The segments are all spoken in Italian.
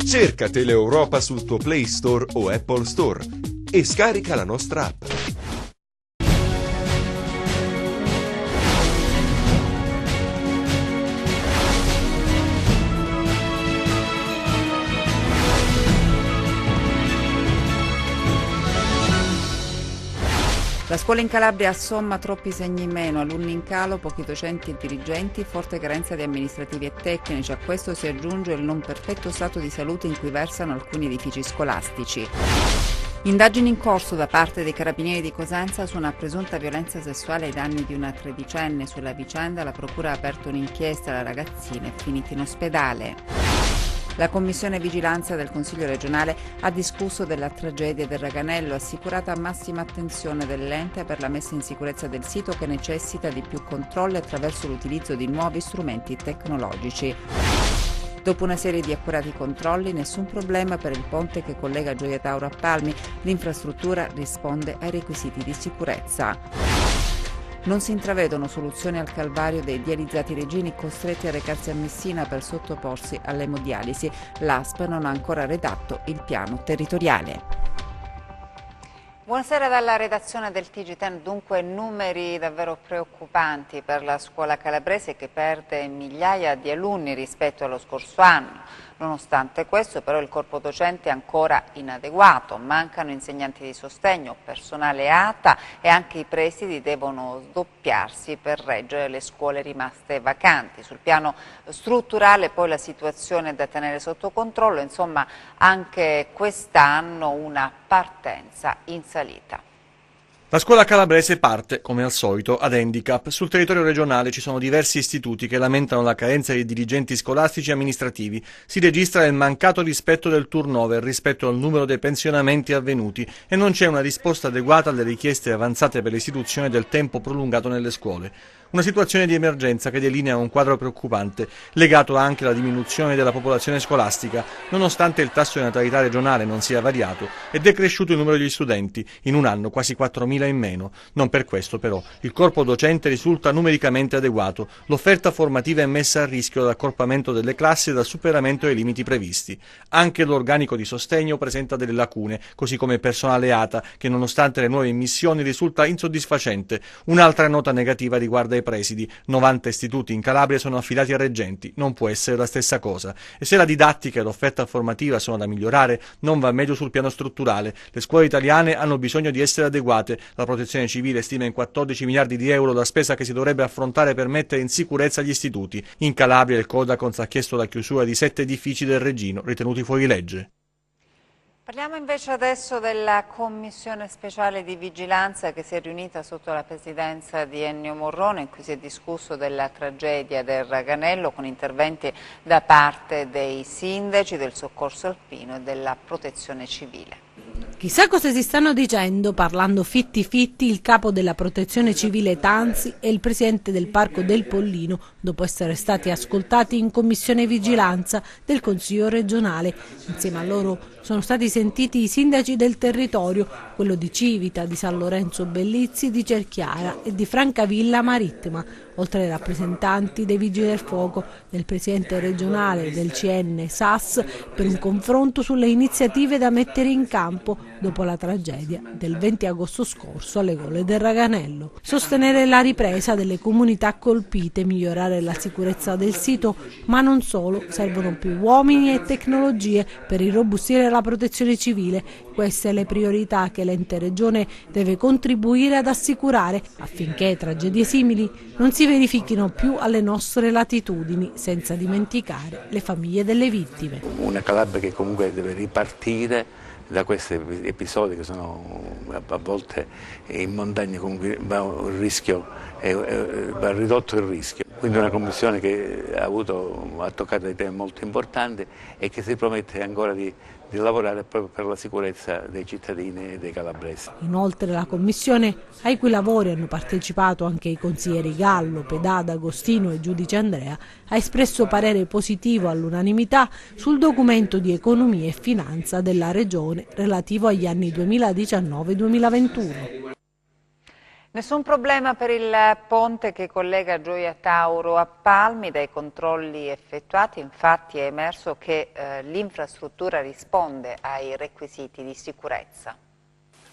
Cerca Teleeuropa sul tuo Play Store o Apple Store e scarica la nostra app. La scuola in Calabria assomma troppi segni in meno, alunni in calo, pochi docenti e dirigenti, forte carenza di amministrativi e tecnici. A questo si aggiunge il non perfetto stato di salute in cui versano alcuni edifici scolastici. Indagini in corso da parte dei Carabinieri di Cosenza su una presunta violenza sessuale ai danni di una tredicenne. Sulla vicenda la Procura ha aperto un'inchiesta, la ragazzina è finita in ospedale. La Commissione Vigilanza del Consiglio regionale ha discusso della tragedia del Raganello, assicurata massima attenzione dell'ente per la messa in sicurezza del sito che necessita di più controlli attraverso l'utilizzo di nuovi strumenti tecnologici. Dopo una serie di accurati controlli, nessun problema per il ponte che collega Gioia Tauro a Palmi, l'infrastruttura risponde ai requisiti di sicurezza. Non si intravedono soluzioni al calvario dei dializzati reggini costretti a recarsi a Messina per sottoporsi all'emodialisi. L'ASP non ha ancora redatto il piano territoriale. Buonasera dalla redazione del TG10. Dunque numeri davvero preoccupanti per la scuola calabrese che perde migliaia di alunni rispetto allo scorso anno. Nonostante questo però il corpo docente è ancora inadeguato, mancano insegnanti di sostegno, personale ATA e anche i presidi devono sdoppiarsi per reggere le scuole rimaste vacanti. Sul piano strutturale poi la situazione è da tenere sotto controllo, insomma anche quest'anno una partenza in salita. La scuola calabrese parte, come al solito, ad handicap. Sul territorio regionale ci sono diversi istituti che lamentano la carenza di dirigenti scolastici e amministrativi. Si registra il mancato rispetto del turnover rispetto al numero dei pensionamenti avvenuti e non c'è una risposta adeguata alle richieste avanzate per l'istituzione del tempo prolungato nelle scuole. Una situazione di emergenza che delinea un quadro preoccupante, legato anche alla diminuzione della popolazione scolastica, nonostante il tasso di natalità regionale non sia variato ed è cresciuto il numero degli studenti, in un anno quasi 4.000 in meno. Non per questo però il corpo docente risulta numericamente adeguato, l'offerta formativa è messa a rischio dall'accorpamento delle classi e dal superamento dei limiti previsti. Anche l'organico di sostegno presenta delle lacune, così come il personale ATA che nonostante le nuove immissioni risulta insoddisfacente. Un'altra nota negativa riguarda i presidi. 90 istituti in Calabria sono affidati a reggenti, non può essere la stessa cosa. E se la didattica e l'offerta formativa sono da migliorare, non va meglio sul piano strutturale. Le scuole italiane hanno bisogno di essere adeguate. La Protezione Civile stima in 14 miliardi di euro la spesa che si dovrebbe affrontare per mettere in sicurezza gli istituti. In Calabria il Codacons ha chiesto la chiusura di 7 edifici del Reggino, ritenuti fuori legge. Parliamo invece adesso della Commissione Speciale di Vigilanza che si è riunita sotto la presidenza di Ennio Morrone, in cui si è discusso della tragedia del Raganello con interventi da parte dei sindaci, del Soccorso Alpino e della Protezione Civile. Chissà cosa si stanno dicendo, parlando fitti il capo della Protezione Civile Tanzi e il presidente del Parco del Pollino, dopo essere stati ascoltati in Commissione Vigilanza del Consiglio regionale. Insieme a loro sono stati sentiti i sindaci del territorio, quello di Civita, di San Lorenzo Bellizzi, di Cerchiara e di Francavilla Marittima, oltre ai rappresentanti dei Vigili del Fuoco, del presidente regionale, del CN SAS, per un confronto sulle iniziative da mettere in campo dopo la tragedia del 20 agosto scorso alle gole del Raganello. Sostenere la ripresa delle comunità colpite, migliorare la sicurezza del sito, ma non solo, servono più uomini e tecnologie per irrobustire la protezione civile. Queste le priorità che l'ente regione deve contribuire ad assicurare affinché tragedie simili non si verifichino più alle nostre latitudini, senza dimenticare le famiglie delle vittime. Una Calabria che comunque deve ripartire da questi episodi che sono a volte in montagna, comunque va ridotto il rischio. Quindi una commissione che ha toccato dei temi molto importanti e che si promette ancora di lavorare proprio per la sicurezza dei cittadini e dei calabresi. Inoltre la commissione, ai cui lavori hanno partecipato anche i consiglieri Gallo, Pedada, Agostino e giudice Andrea, ha espresso parere positivo all'unanimità sul documento di economia e finanza della Regione relativo agli anni 2019-2021. Nessun problema per il ponte che collega Gioia Tauro a Palmi. Dai controlli effettuati infatti è emerso che l'infrastruttura risponde ai requisiti di sicurezza.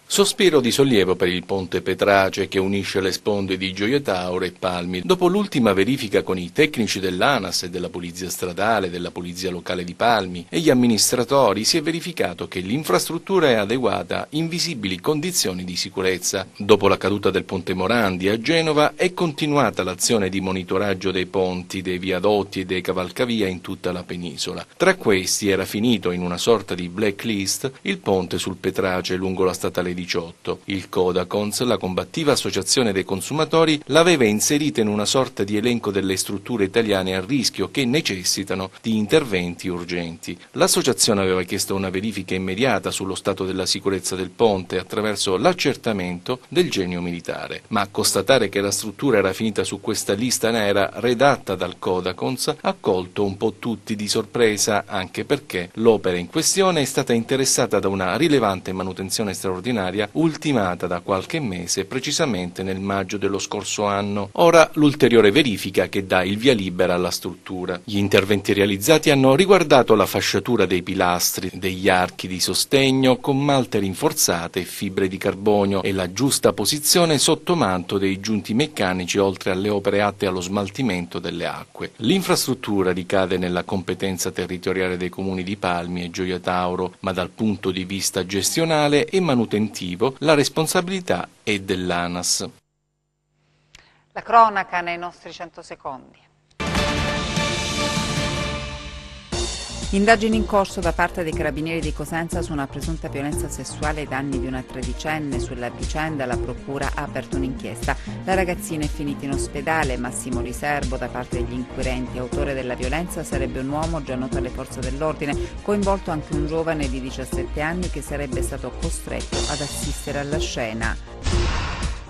Sospiro di sollievo per il ponte Petrace che unisce le sponde di Gioia Tauro e Palmi. Dopo l'ultima verifica con i tecnici dell'ANAS e della Polizia Stradale, della Polizia Locale di Palmi e gli amministratori, si è verificato che l'infrastruttura è adeguata in visibili condizioni di sicurezza. Dopo la caduta del ponte Morandi a Genova è continuata l'azione di monitoraggio dei ponti, dei viadotti e dei cavalcavia in tutta la penisola. Tra questi era finito in una sorta di blacklist il ponte sul Petrace lungo la statale 18. Il Codacons, la combattiva associazione dei consumatori, l'aveva inserita in una sorta di elenco delle strutture italiane a rischio che necessitano di interventi urgenti. L'associazione aveva chiesto una verifica immediata sullo stato della sicurezza del ponte attraverso l'accertamento del genio militare, ma constatare che la struttura era finita su questa lista nera redatta dal Codacons ha colto un po' tutti di sorpresa, anche perché l'opera in questione è stata interessata da una rilevante manutenzione straordinaria ultimata da qualche mese, precisamente nel maggio dello scorso anno. Ora l'ulteriore verifica che dà il via libera alla struttura. Gli interventi realizzati hanno riguardato la fasciatura dei pilastri, degli archi di sostegno con malte rinforzate e fibre di carbonio e la giusta posizione sotto manto dei giunti meccanici, oltre alle opere atte allo smaltimento delle acque. L'infrastruttura ricade nella competenza territoriale dei comuni di Palmi e Gioia Tauro, ma dal punto di vista gestionale e manutentivo la responsabilità è dell'ANAS. La cronaca nei nostri 100 secondi. Indagini in corso da parte dei carabinieri di Cosenza su una presunta violenza sessuale ai danni di una tredicenne. Sulla vicenda la procura ha aperto un'inchiesta. La ragazzina è finita in ospedale. Massimo riservo da parte degli inquirenti. Autore della violenza sarebbe un uomo già noto alle forze dell'ordine, coinvolto anche un giovane di 17 anni che sarebbe stato costretto ad assistere alla scena.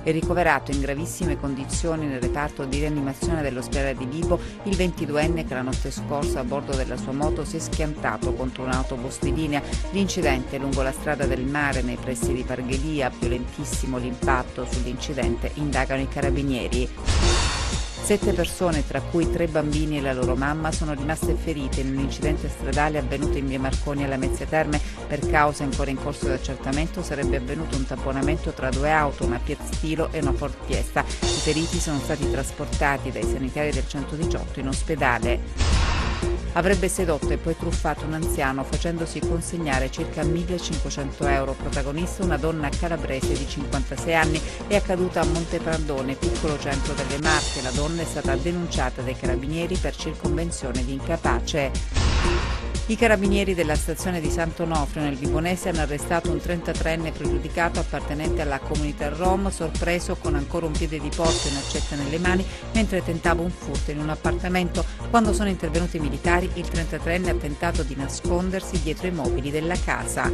È ricoverato in gravissime condizioni nel reparto di rianimazione dell'ospedale di Vibo il 22enne che la notte scorsa a bordo della sua moto si è schiantato contro un autobus di linea. L'incidente lungo la strada del mare nei pressi di Parghelia, violentissimo l'impatto. Sull'incidente indagano i carabinieri. 7 persone, tra cui 3 bambini e la loro mamma, sono rimaste ferite in un incidente stradale avvenuto in via Marconi alla Mezzia Terme. Per cause ancora in corso di accertamento sarebbe avvenuto un tamponamento tra 2 auto, una Fiat Stilo e una Ford Fiesta. I feriti sono stati trasportati dai sanitari del 118 in ospedale. Avrebbe sedotto e poi truffato un anziano facendosi consegnare circa 1.500 euro. Protagonista una donna calabrese di 56 anni. È accaduta a Monteprandone, piccolo centro delle Marche. La donna è stata denunciata dai carabinieri per circonvenzione di incapace. I carabinieri della stazione di Sant'Onofrio nel Vibonese hanno arrestato un 33enne pregiudicato appartenente alla comunità rom, sorpreso con ancora un piede di porco e un'accetta nelle mani mentre tentava un furto in un appartamento. Quando sono intervenuti i militari, il 33enne ha tentato di nascondersi dietro i mobili della casa.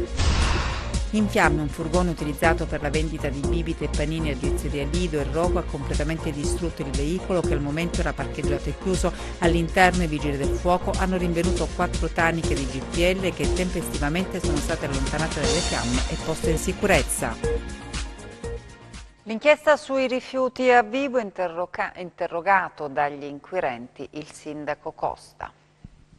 In fiamme un furgone utilizzato per la vendita di bibite e panini a Gizzeria Lido e Rogo ha completamente distrutto il veicolo che al momento era parcheggiato e chiuso. All'interno i vigili del fuoco hanno rinvenuto 4 taniche di GPL che tempestivamente sono state allontanate dalle fiamme e poste in sicurezza. L'inchiesta sui rifiuti a Vibo, interrogato dagli inquirenti il sindaco Costa.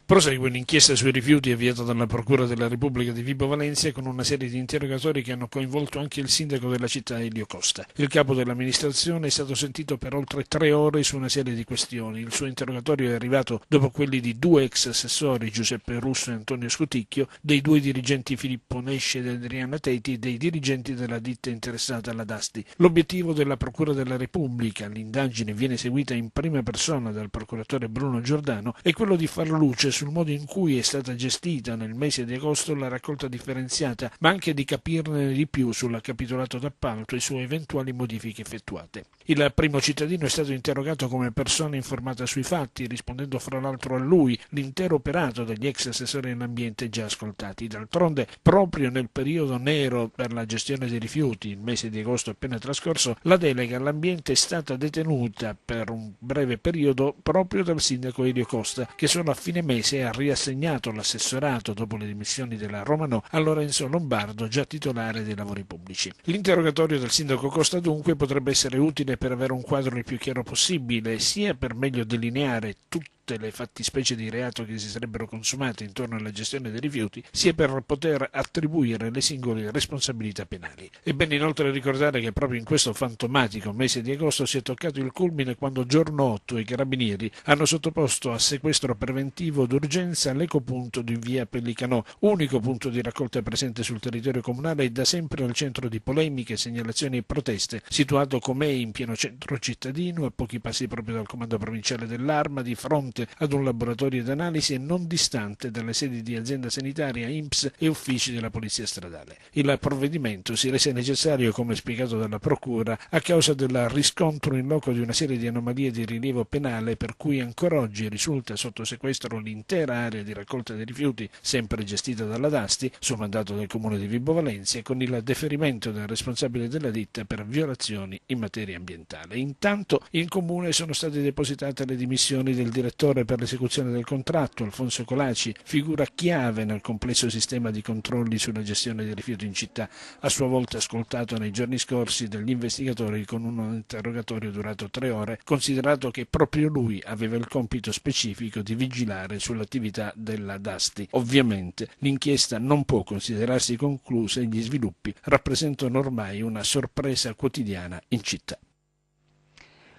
Prosegue un'inchiesta sui rifiuti avviata dalla Procura della Repubblica di Vibo Valentia con una serie di interrogatori che hanno coinvolto anche il sindaco della città Elio Costa. Il capo dell'amministrazione è stato sentito per oltre 3 ore su una serie di questioni. Il suo interrogatorio è arrivato dopo quelli di 2 ex assessori, Giuseppe Russo e Antonio Scuticchio, dei 2 dirigenti Filippo Nesce ed Adriana Teti e dei dirigenti della ditta interessata alla Dasti. L'obiettivo della Procura della Repubblica, l'indagine viene seguita in prima persona dal procuratore Bruno Giordano, è quello di far luce sul modo in cui è stata gestita nel mese di agosto la raccolta differenziata, ma anche di capirne di più sul capitolato d'appalto e su eventuali modifiche effettuate. Il primo cittadino è stato interrogato come persona informata sui fatti, rispondendo fra l'altro a lui l'intero operato degli ex assessori all'ambiente già ascoltati. D'altronde, proprio nel periodo nero per la gestione dei rifiuti, il mese di agosto appena trascorso, la delega all'ambiente è stata detenuta per un breve periodo proprio dal sindaco Elio Costa, che solo a fine mese se ha riassegnato l'assessorato dopo le dimissioni della Romano a Lorenzo Lombardo, già titolare dei lavori pubblici. L'interrogatorio del sindaco Costa dunque potrebbe essere utile per avere un quadro il più chiaro possibile, sia per meglio delineare tutte le fattispecie di reato che si sarebbero consumate intorno alla gestione dei rifiuti, sia per poter attribuire le singole responsabilità penali. È bene inoltre ricordare che proprio in questo fantomatico mese di agosto si è toccato il culmine quando giorno 8 i carabinieri hanno sottoposto a sequestro preventivo d'urgenza l'ecopunto di via Pellicanò, unico punto di raccolta presente sul territorio comunale e da sempre al centro di polemiche, segnalazioni e proteste, situato com'è in pieno centro cittadino, a pochi passi proprio dal comando provinciale dell'Arma, di fronte ad un laboratorio d'analisi e non distante dalle sedi di azienda sanitaria, INPS e uffici della polizia stradale. Il provvedimento si rese necessario, come spiegato dalla procura, a causa del riscontro in loco di una serie di anomalie di rilievo penale per cui ancora oggi risulta sotto sequestro l'intera area di raccolta dei rifiuti, sempre gestita dalla Dasti, su mandato del comune di Vibo Valentia, con il deferimento del responsabile della ditta per violazioni in materia ambientale. Intanto in comune sono state depositate le dimissioni del direttore per l'esecuzione del contratto, Alfonso Colaci, figura chiave nel complesso sistema di controlli sulla gestione dei rifiuti in città, a sua volta ascoltato nei giorni scorsi dagli investigatori con un interrogatorio durato 3 ore, considerato che proprio lui aveva il compito specifico di vigilare sull'attività della Dasti. Ovviamente l'inchiesta non può considerarsi conclusa e gli sviluppi rappresentano ormai una sorpresa quotidiana in città.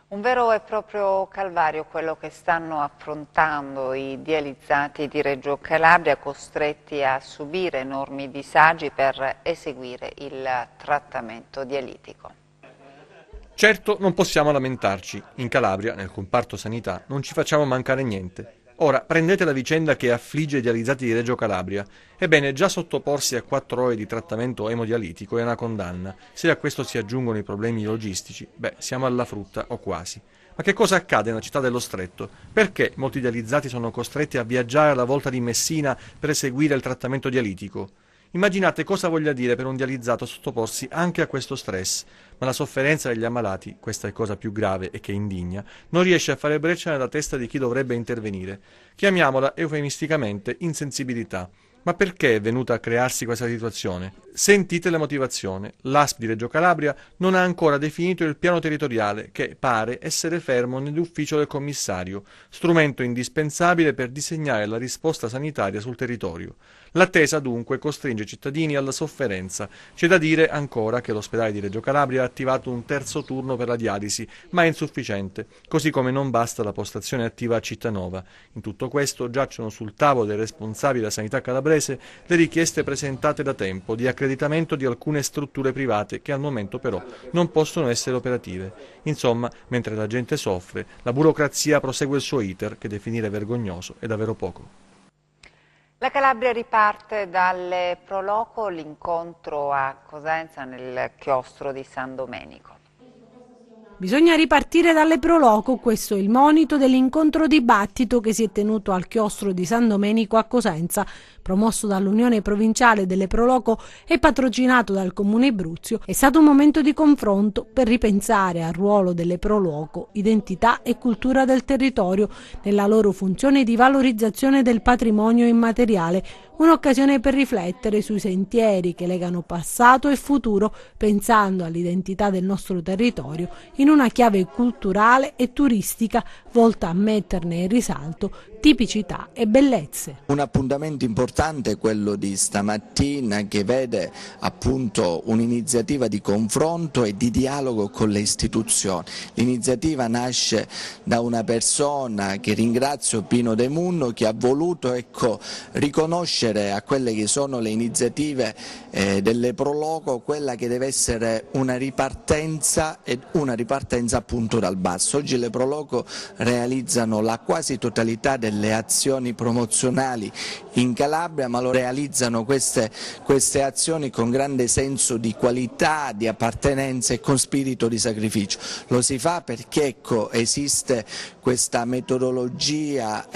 Un vero e proprio calvario quello che stanno affrontando i dializzati di Reggio Calabria, costretti a subire enormi disagi per eseguire il trattamento dialitico. Certo, non possiamo lamentarci. In Calabria, nel comparto sanità, non ci facciamo mancare niente. Ora, prendete la vicenda che affligge i dializzati di Reggio Calabria. Ebbene, già sottoporsi a 4 ore di trattamento emodialitico è una condanna. Se a questo si aggiungono i problemi logistici, siamo alla frutta o quasi. Ma che cosa accade nella città dello Stretto? Perché molti dializzati sono costretti a viaggiare alla volta di Messina per eseguire il trattamento dialitico? Immaginate cosa voglia dire per un dializzato sottoporsi anche a questo stress, ma la sofferenza degli ammalati, questa è cosa più grave e che indigna, non riesce a fare breccia nella testa di chi dovrebbe intervenire. Chiamiamola eufemisticamente insensibilità. Ma perché è venuta a crearsi questa situazione? Sentite la motivazione. L'ASP di Reggio Calabria non ha ancora definito il piano territoriale che pare essere fermo nell'ufficio del commissario, strumento indispensabile per disegnare la risposta sanitaria sul territorio. L'attesa dunque costringe i cittadini alla sofferenza. C'è da dire ancora che l'ospedale di Reggio Calabria ha attivato un terzo turno per la dialisi, ma è insufficiente, così come non basta la postazione attiva a Cittanova. In tutto questo giacciono sul tavolo dei responsabili della sanità calabrese le richieste presentate da tempo di accreditamento di alcune strutture private che al momento però non possono essere operative. Insomma, mentre la gente soffre, la burocrazia prosegue il suo iter, che definire vergognoso è davvero poco. La Calabria riparte dalle Pro Loco, l'incontro a Cosenza nel chiostro di San Domenico. Bisogna ripartire dalle Pro Loco, questo è il monito dell'incontro dibattito che si è tenuto al chiostro di San Domenico a Cosenza, promosso dall'Unione Provinciale delle Pro Loco e patrocinato dal Comune Bruzio. È stato un momento di confronto per ripensare al ruolo delle Pro Loco, identità e cultura del territorio, nella loro funzione di valorizzazione del patrimonio immateriale, un'occasione per riflettere sui sentieri che legano passato e futuro, pensando all'identità del nostro territorio in una chiave culturale e turistica volta a metterne in risalto tipicità e bellezze. Un appuntamento importante è quello di stamattina, che vede appunto un'iniziativa di confronto e di dialogo con le istituzioni. L'iniziativa nasce da una persona che ringrazio, Pino De Munno, che ha voluto riconoscere a quelle che sono le iniziative delle Pro Loco quella che deve essere una ripartenza appunto dal basso. Oggi le Pro Loco realizzano la quasi totalità delle azioni promozionali in Calabria, ma lo realizzano queste azioni con grande senso di qualità, di appartenenza e con spirito di sacrificio. Lo si fa perché esiste questa metodologia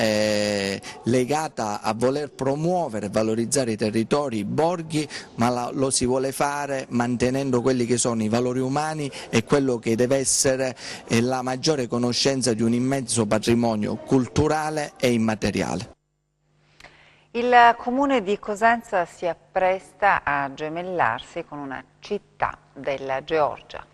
legata a voler promuovere e valorizzare i territori, i borghi, ma lo si vuole fare mantenendo quelli che sono i valori umani e quello che deve essere la maggiore conoscenza di un immenso patrimonio culturale e immateriale. Il comune di Cosenza si appresta a gemellarsi con una città della Georgia.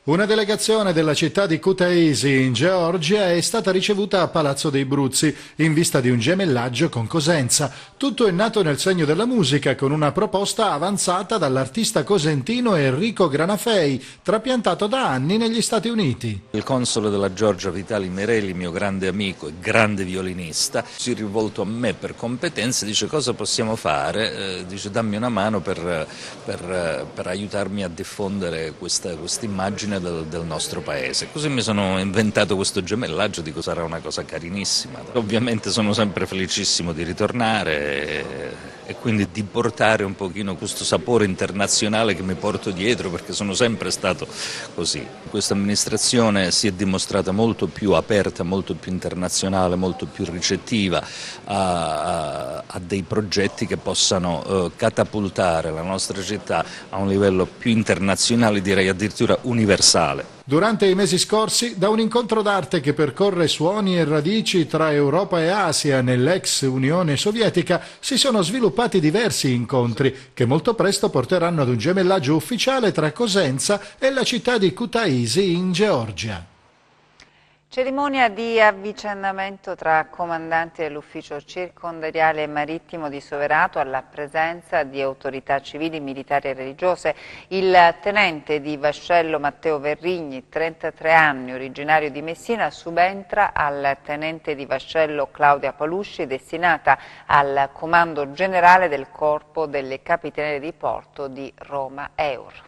Una delegazione della città di Kutaisi in Georgia è stata ricevuta a Palazzo dei Bruzzi in vista di un gemellaggio con Cosenza. Tutto è nato nel segno della musica con una proposta avanzata dall'artista cosentino Enrico Granafei, trapiantato da anni negli Stati Uniti. Il console della Georgia Vitali Merelli, mio grande amico e grande violinista, si è rivolto a me per competenze, dice cosa possiamo fare, dice dammi una mano per aiutarmi a diffondere questa immagine del nostro paese. Così mi sono inventato questo gemellaggio, dico sarà una cosa carinissima. Ovviamente sono sempre felicissimo di ritornare e quindi di portare un pochino questo sapore internazionale che mi porto dietro, perché sono sempre stato così. Questa amministrazione si è dimostrata molto più aperta, molto più internazionale, molto più ricettiva a dei progetti che possano catapultare la nostra città a un livello più internazionale, direi addirittura universale. Durante i mesi scorsi, da un incontro d'arte che percorre suoni e radici tra Europa e Asia nell'ex Unione Sovietica, si sono sviluppati diversi incontri che molto presto porteranno ad un gemellaggio ufficiale tra Cosenza e la città di Kutaisi in Georgia. Cerimonia di avvicendamento tra comandanti dell'ufficio circondariale marittimo di Soverato alla presenza di autorità civili, militari e religiose. Il tenente di vascello Matteo Verrigni, 33 anni, originario di Messina, subentra al tenente di vascello Claudia Palusci, destinata al comando generale del Corpo delle Capitanerie di Porto di Roma Eur.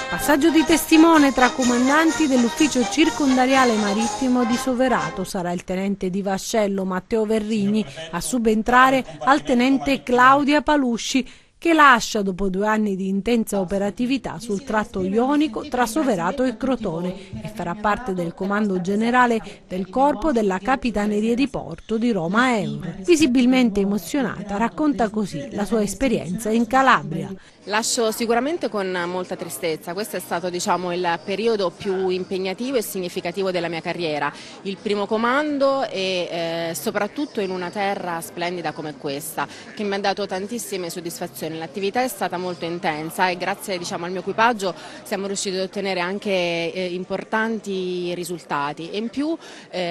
Passaggio di testimone tra comandanti dell'ufficio circondariale marittimo di Soverato. Sarà il tenente di vascello Matteo Verrigni a subentrare al tenente Claudia Palusci, che lascia dopo 2 anni di intensa operatività sul tratto ionico tra Soverato e Crotone e farà parte del comando generale del Corpo della Capitaneria di Porto di Roma Eur. Visibilmente emozionata, racconta così la sua esperienza in Calabria. Lascio sicuramente con molta tristezza, questo è stato il periodo più impegnativo e significativo della mia carriera, il primo comando e soprattutto in una terra splendida come questa, che mi ha dato tantissime soddisfazioni. L'attività è stata molto intensa e grazie al mio equipaggio siamo riusciti ad ottenere anche importanti risultati e in più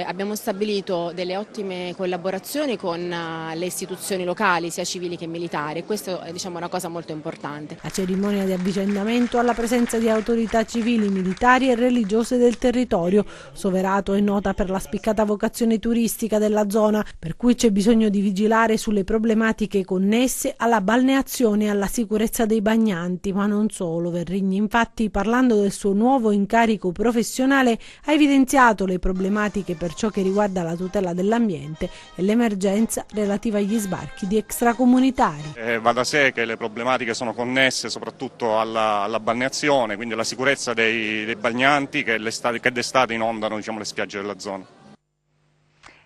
abbiamo stabilito delle ottime collaborazioni con le istituzioni locali, sia civili che militari, e questo è una cosa molto importante. La cerimonia di avvicendamento alla presenza di autorità civili, militari e religiose del territorio. Soverato è nota per la spiccata vocazione turistica della zona, per cui c'è bisogno di vigilare sulle problematiche connesse alla balneazione e alla sicurezza dei bagnanti, ma non solo. Verrigni, infatti, parlando del suo nuovo incarico professionale, ha evidenziato le problematiche per ciò che riguarda la tutela dell'ambiente e l'emergenza relativa agli sbarchi di extracomunitari. Va da sé che le problematiche sono connesse soprattutto alla balneazione, quindi alla sicurezza dei bagnanti che d'estate inondano le spiagge della zona.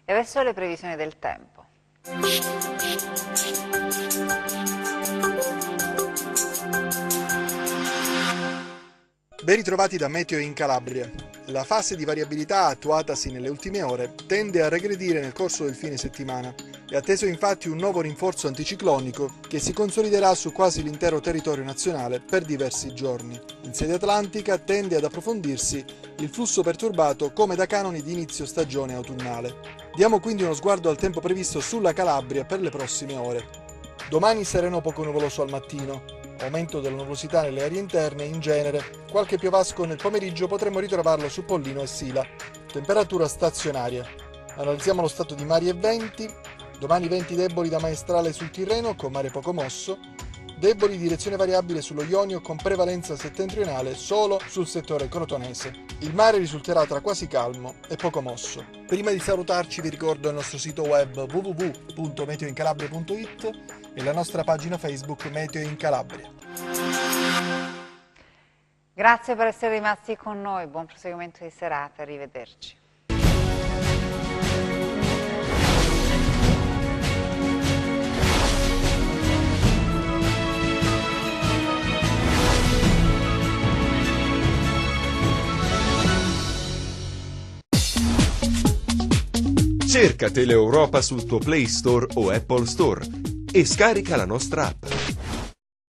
E adesso le previsioni del tempo. Ben ritrovati da Meteo in Calabria. La fase di variabilità attuatasi nelle ultime ore tende a regredire nel corso del fine settimana. È atteso infatti un nuovo rinforzo anticiclonico che si consoliderà su quasi l'intero territorio nazionale per diversi giorni. In sede atlantica tende ad approfondirsi il flusso perturbato come da canoni di inizio stagione autunnale. Diamo quindi uno sguardo al tempo previsto sulla Calabria per le prossime ore. Domani sereno poco nuvoloso al mattino, aumento della nuvolosità nelle aree interne e in genere, qualche piovasco nel pomeriggio potremmo ritrovarlo su Pollino e Sila. Temperatura stazionaria. Analizziamo lo stato di mari e venti. Domani venti deboli da maestrale sul Tirreno con mare poco mosso, deboli di direzione variabile sullo Ionio con prevalenza settentrionale solo sul settore crotonese. Il mare risulterà tra quasi calmo e poco mosso. Prima di salutarci vi ricordo il nostro sito web www.meteoincalabria.it e la nostra pagina Facebook Meteo in Calabria. Grazie per essere rimasti con noi, buon proseguimento di serata, arrivederci. Cerca Teleeuropa sul tuo Play Store o Apple Store e scarica la nostra app.